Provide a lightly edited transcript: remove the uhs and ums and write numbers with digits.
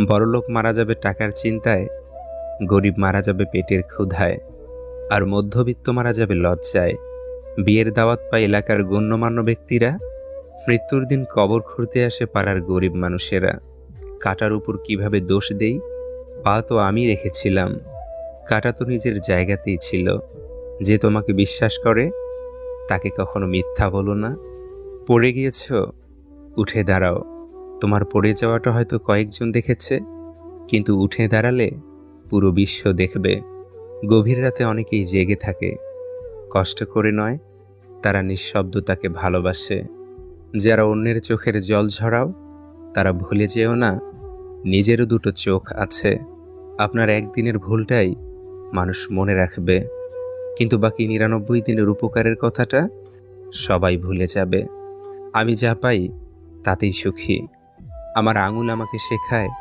বড়লোক মারা যাবে টাকার চিন্তায়, গরিব মারা যাবে পেটের ক্ষুধায়, আর মধ্যবিত্ত মারা যাবে লজ্জায়। বিয়ের দাওয়াত পায় এলাকার গণ্যমান্য ব্যক্তিরা, মৃত্যুর দিন কবর খুঁড়তে আসে পাড়ার গরিব মানুষেরা। কাটার উপর কিভাবে দোষ দেই? পা তো আমি রেখেছিলাম, কাটা তো নিজের জায়গাতেই ছিল। যে তোমাকে বিশ্বাস করে তাকে কখনো মিথ্যা বলো না। পড়ে গিয়েছ, উঠে দাঁড়াও। তোমার পড়ে যাওয়াটা হয়তো কয়েকজন দেখেছে, কিন্তু উঠে দাঁড়ালে পুরো বিশ্ব দেখবে। গভীর রাতে অনেকেই জেগে থাকে, কষ্ট করে নয়, তারা নিঃশব্দতাকে ভালোবাসে। যারা অন্যের চোখের জল ঝরাও, তারা ভুলে যেও না নিজেরও দুটো চোখ আছে। আপনার একদিনের ভুলটাই মানুষ মনে রাখবে, কিন্তু বাকি ৯৯ দিনের উপকারের কথাটা সবাই ভুলে যাবে। আমি যা পাই তাতেই সুখী। আমার আঙুল আমাকে শেখায়